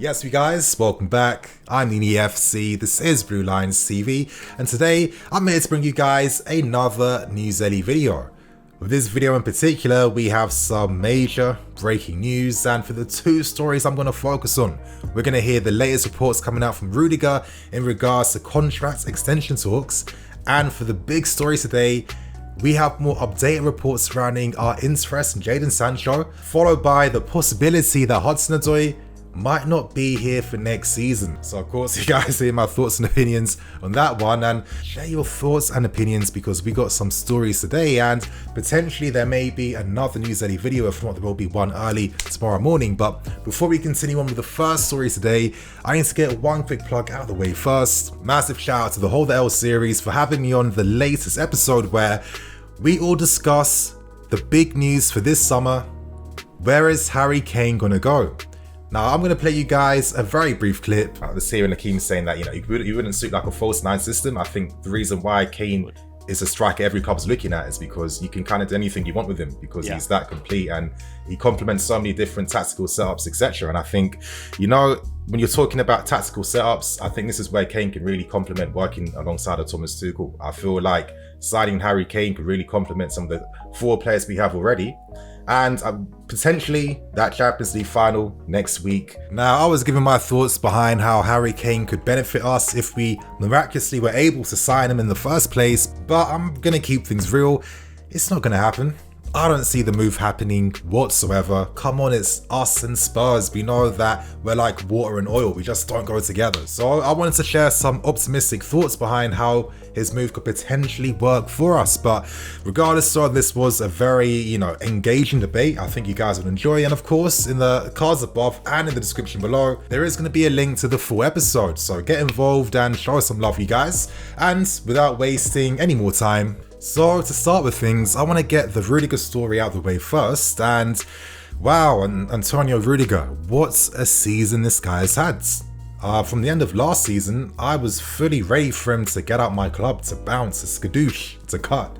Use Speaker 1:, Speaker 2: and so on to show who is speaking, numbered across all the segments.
Speaker 1: Yes, you guys, welcome back. I'm the EFC, this is Blue Lines TV, and today I'm here to bring you guys another News Daily video. With this video in particular, we have some major breaking news, and for the two stories I'm going to focus on, we're going to hear the latest reports coming out from Rudiger in regards to contract extension talks, and for the big stories today, we have more updated reports surrounding our interest in Jadon Sancho, followed by the possibility that Hudson Odoi might not be here for next season. So of course you guys hear my thoughts and opinions on that one, and share your thoughts and opinions because we got some stories today, and potentially there may be another News Daily video. If not, there will be one early tomorrow morning. But before we continue on with the first story today, I need to get one quick plug out of the way first. Massive shout out to the Hold the L series for having me on the latest episode where we all discuss the big news for this summer. Where is Harry Kane gonna go? Now, I'm going to play you guys a very brief clip. The Sierra and Akeem saying that, he wouldn't suit like a false nine system. I think the reason why Kane is a striker every club's looking at is because you can kind of do anything you want with him because he's that complete and he complements so many different tactical setups, etc. And I think, when you're talking about tactical setups, I think this is where Kane can really complement working alongside Thomas Tuchel. I feel like signing Harry Kane could really complement some of the forward players we have already. And potentially that Champions League final next week. Now, I was giving my thoughts behind how Harry Kane could benefit us if we miraculously were able to sign him in the first place, but I'm going to keep things real. It's not going to happen. I don't see the move happening whatsoever. Come on, it's us and Spurs. We know that we're like water and oil. We just don't go together. So I wanted to share some optimistic thoughts behind how his move could potentially work for us. But regardless, so this was a very, engaging debate. I think you guys would enjoy. And of course, in the cards above and in the description below, there is going to be a link to the full episode. So get involved and show us some love, you guys. And without wasting any more time, so to start with things, I want to get the Rudiger story out of the way first, and wow, Antonio Rudiger, what a season this guy has had. From the end of last season, I was fully ready for him to get out my club, to bounce, to skadoosh, to cut.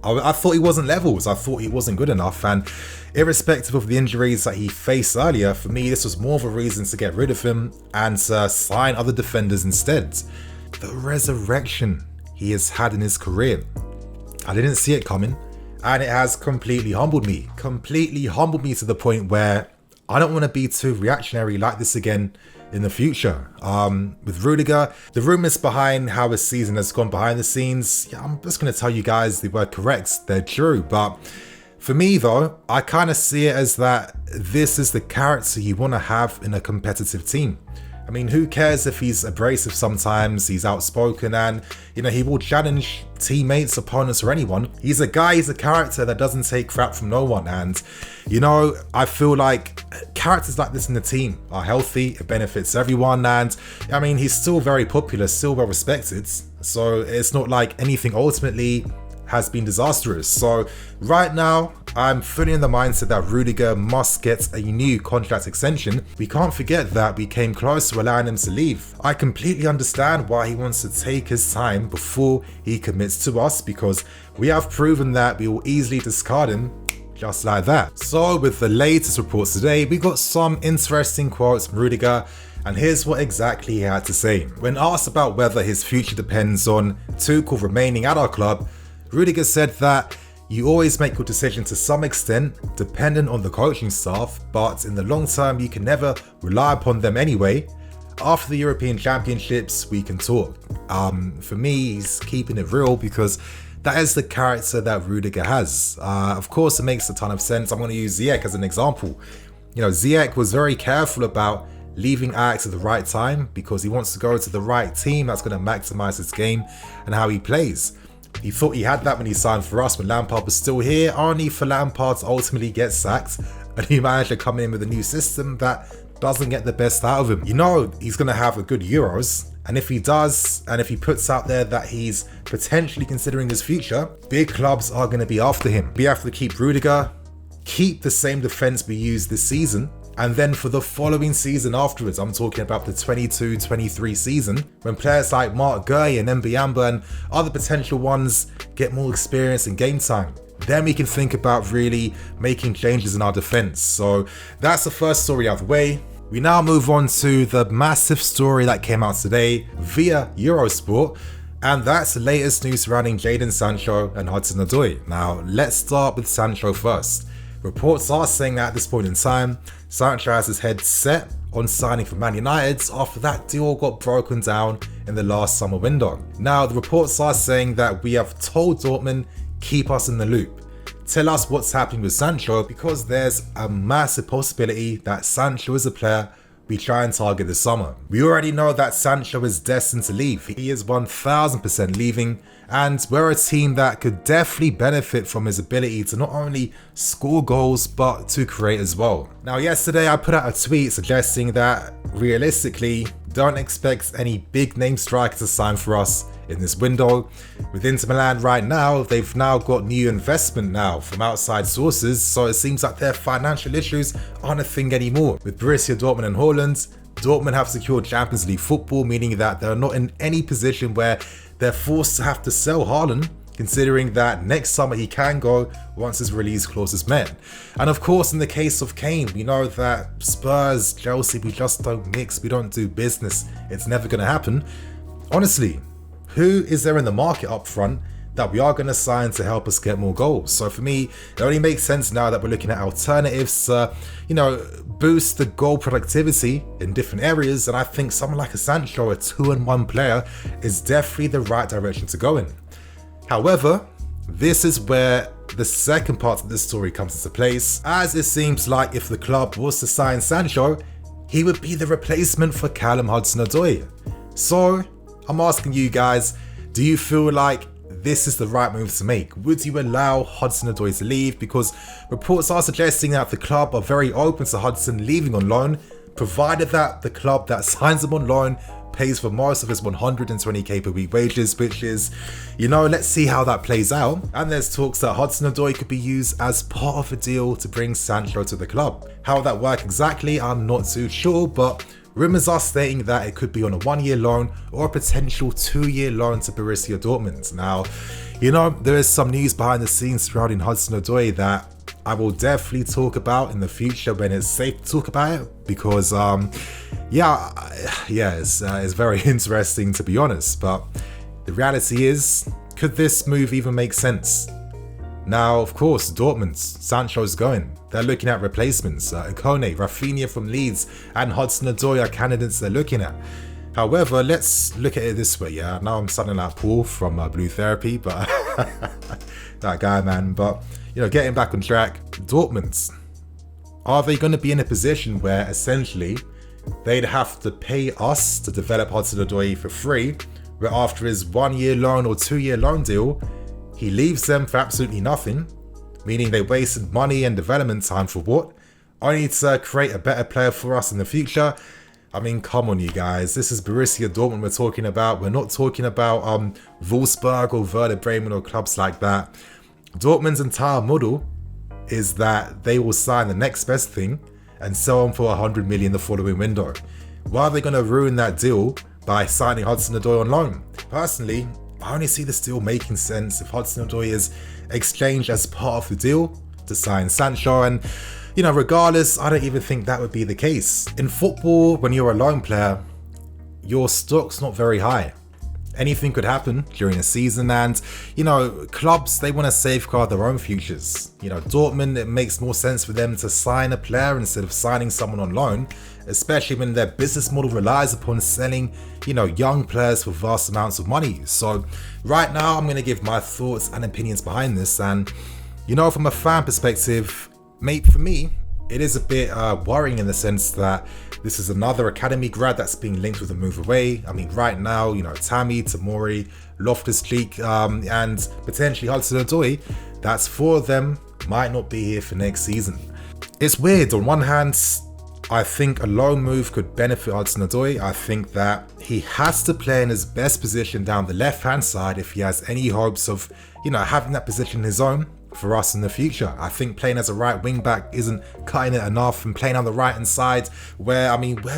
Speaker 1: I thought he wasn't levels, I thought he wasn't good enough, and irrespective of the injuries that he faced earlier, for me this was more of a reason to get rid of him and to sign other defenders instead. The resurrection he has had in his career, I didn't see it coming, and it has completely humbled me to the point where I don't want to be too reactionary like this again in the future. With Rudiger, the rumors behind how his season has gone behind the scenes, I'm just going to tell you guys they were correct, they're true. But for me though, I kind of see it as that this is the character you want to have in a competitive team. I mean, who cares if he's abrasive sometimes, he's outspoken, and, he will challenge teammates, opponents, or anyone. He's a guy, he's a character that doesn't take crap from no one. And, I feel like characters like this in the team are healthy, it benefits everyone. And, I mean, he's still very popular, still well respected. So it's not like anything ultimately has been disastrous. So right now, I'm fully in the mindset that Rudiger must get a new contract extension. We can't forget that we came close to allowing him to leave. I completely understand why he wants to take his time before he commits to us, because we have proven that we will easily discard him just like that. So with the latest reports today, we got some interesting quotes from Rudiger, and here's what exactly he had to say. When asked about whether his future depends on Tuchel remaining at our club, Rudiger said that you always make your decision to some extent dependent on the coaching staff, but in the long term you can never rely upon them anyway. After the European Championships, we can talk. For me, he's keeping it real because that is the character that Rudiger has. Of course, it makes a ton of sense. I'm going to use Ziyech as an example. Ziyech was very careful about leaving Ajax at the right time because he wants to go to the right team that's going to maximize his game and how he plays. He thought he had that when he signed for us when Lampard was still here, only for Lampard to ultimately get sacked. A new manager coming in with a new system that doesn't get the best out of him. He's going to have a good Euros, and if he does, and if he puts out there that he's potentially considering his future, big clubs are going to be after him. We have to keep Rudiger, keep the same defense we used this season, and then for the following season afterwards, I'm talking about the 22-23 season, when players like Mark Gueye and Mbiyamba and other potential ones get more experience and game time, then we can think about really making changes in our defense. So that's the first story out of the way. We now move on to the massive story that came out today via Eurosport, and that's the latest news surrounding Jadon Sancho and Hudson Odoi. Now, let's start with Sancho first. Reports are saying that at this point in time, Sancho has his head set on signing for Man United after that deal got broken down in the last summer window. Now, the reports are saying that we have told Dortmund, keep us in the loop. Tell us what's happening with Sancho, because there's a massive possibility that Sancho is a player we try and target this summer. We already know that Sancho is destined to leave. He is 1000% leaving, and we're a team that could definitely benefit from his ability to not only score goals but to create as well. Now, yesterday I put out a tweet suggesting that realistically, don't expect any big name striker to sign for us in this window. With Inter Milan right now, they've now got new investment now from outside sources, so it seems like their financial issues aren't a thing anymore. With Borussia Dortmund and Haaland, Dortmund have secured Champions League football, meaning that they're not in any position where they're forced to have to sell Haaland, considering that next summer he can go once his release clause is met. And of course, in the case of Kane, we know that Spurs, Chelsea, we just don't mix, we don't do business. It's never going to happen. Honestly, who is there in the market up front that we are going to sign to help us get more goals? So for me, it only makes sense now that we're looking at alternatives to, boost the goal productivity in different areas. And I think someone like a Sancho, a 2-in-1 player, is definitely the right direction to go in. However, this is where the second part of this story comes into place, as it seems like if the club was to sign Sancho, he would be the replacement for Callum Hudson-Odoi. So I'm asking you guys, do you feel like this is the right move to make? Would you allow Hudson-Odoi to leave? Because reports are suggesting that the club are very open to Hudson leaving on loan, provided that the club that signs him on loan pays for most of his 120k per week wages, which is, let's see how that plays out. And there's talks that Hudson-Odoi could be used as part of a deal to bring Sancho to the club. How that work exactly, I'm not too sure, but rumours are stating that it could be on a 1-year loan or a potential 2-year loan to Borussia Dortmund. Now, there is some news behind the scenes surrounding Hudson-Odoi that I will definitely talk about in the future when it's safe to talk about it, because it's very interesting, to be honest. But the reality is, could this move even make sense? Now, of course, Dortmund, Sancho's going. They're looking at replacements. Kane, Rafinha from Leeds, and Hudson-Odoi are candidates they're looking at. However, let's look at it this way. Yeah, now I'm sounding like Paul from Blue Therapy, but that guy, man. But getting back on track, Dortmund, are they going to be in a position where essentially they'd have to pay us to develop Hudson-Odoi for free, where after his 1-year loan or 2-year loan deal, he leaves them for absolutely nothing, meaning they wasted money and development time for what? Only to create a better player for us in the future? I mean, come on, you guys. This is Borussia Dortmund we're talking about. We're not talking about Wolfsburg or Werder Bremen or clubs like that. Dortmund's entire model is that they will sign the next best thing and sell them for 100 million the following window. Why are they going to ruin that deal by signing Hudson-Odoi on loan? Personally, I only see this deal making sense if Hudson-Odoi is exchanged as part of the deal to sign Sancho, and regardless, I don't even think that would be the case. In football, when you're a loan player, your stock's not very high. Anything could happen during a season, and clubs, they want to safeguard their own futures. Dortmund, it makes more sense for them to sign a player instead of signing someone on loan, especially when their business model relies upon selling young players for vast amounts of money. So right now, I'm going to give my thoughts and opinions behind this, and from a fan perspective, for me, it is a bit worrying in the sense that this is another academy grad that's being linked with a move away. I mean, right now, Tammy, Tomori, Loftus-Cheek, and potentially Hudson-Odoi, that's 4 of them, might not be here for next season. It's weird. On one hand, I think a loan move could benefit Hudson-Odoi. I think that he has to play in his best position down the left-hand side if he has any hopes of, having that position his own for us in the future. I think playing as a right wing back isn't cutting it enough, and playing on the right hand side where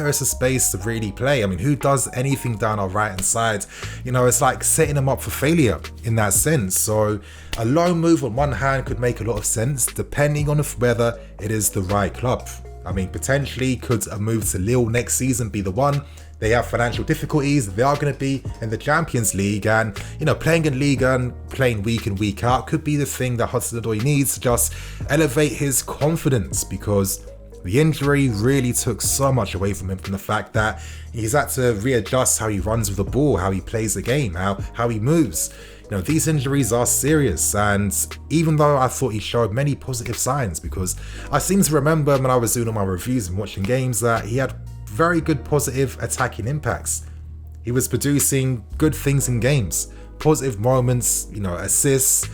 Speaker 1: is the space to really play? Who does anything down our right hand side? It's like setting him up for failure in that sense. So a loan move on one hand could make a lot of sense depending on whether it is the right club. I mean, potentially could a move to Lille next season be the one? They have financial difficulties. They are going to be in the Champions League, and playing in Liga and playing week in, week out could be the thing that Hudson Odoi needs to just elevate his confidence, because the injury really took so much away from him, from the fact that he's had to readjust how he runs with the ball, how he plays the game, how he moves. These injuries are serious, and even though I thought he showed many positive signs, because I seem to remember when I was doing all my reviews and watching games that he had very good positive attacking impacts. He was producing good things in games, positive moments, assists,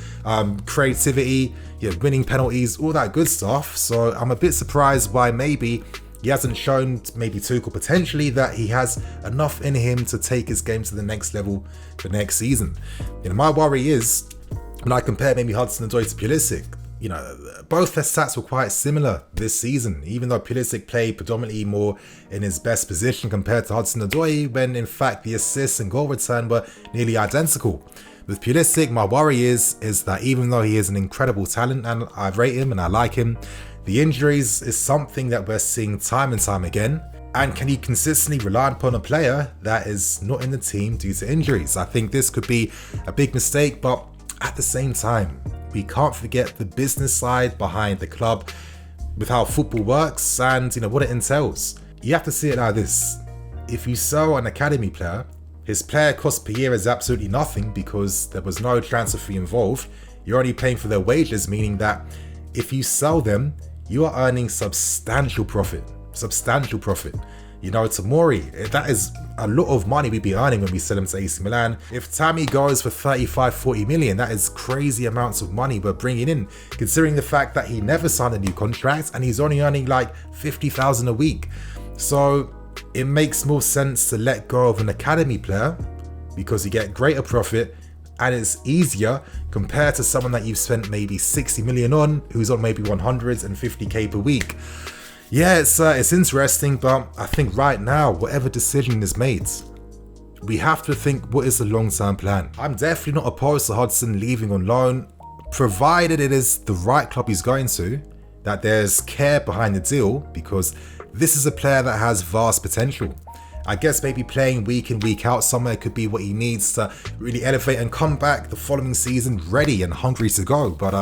Speaker 1: creativity, winning penalties, all that good stuff. So I'm a bit surprised why maybe he hasn't shown, maybe Tuchel potentially, that he has enough in him to take his game to the next level for next season. My worry is when I compare maybe Hudson Odoi to Pulisic. Both their stats were quite similar this season, even though Pulisic played predominantly more in his best position compared to Hudson Odoi, when in fact the assists and goal return were nearly identical. With Pulisic, my worry is that even though he is an incredible talent and I rate him and I like him, the injuries is something that we're seeing time and time again. And can he consistently rely upon a player that is not in the team due to injuries? I think this could be a big mistake, but at the same time, we can't forget the business side behind the club with how football works and what it entails. You have to see it like this. If you sell an academy player, his player cost per year is absolutely nothing because there was no transfer fee involved. You're only paying for their wages, meaning that if you sell them, you are earning substantial profit. Tomori, that is a lot of money we'd be earning when we sell him to AC Milan. If Tammy goes for 35-40 million, that is crazy amounts of money we're bringing in, considering the fact that he never signed a new contract and he's only earning like 50,000 a week. So it makes more sense to let go of an academy player because you get greater profit and it's easier compared to someone that you've spent maybe 60 million on, who's on maybe 150k per week. Yeah, it's interesting, but I think right now, whatever decision is made, we have to think, what is the long-term plan? I'm definitely not opposed to Hudson leaving on loan, provided it is the right club he's going to, that there's care behind the deal, because this is a player that has vast potential. I guess maybe playing week in, week out somewhere could be what he needs to really elevate and come back the following season ready and hungry to go. But,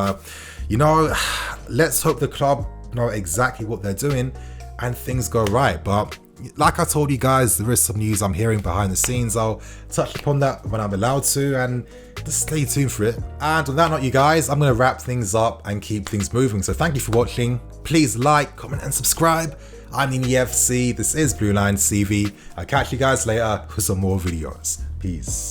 Speaker 1: let's hope the club know exactly what they're doing and things go right. But like I told you guys, there is some news I'm hearing behind the scenes. I'll touch upon that when I'm allowed to, and just stay tuned for it. And on that note, you guys, I'm going to wrap things up and keep things moving. So thank you for watching. Please like, comment and subscribe. I'm Nini FC. This is Blue Line CV. I'll catch you guys later for some more videos. Peace.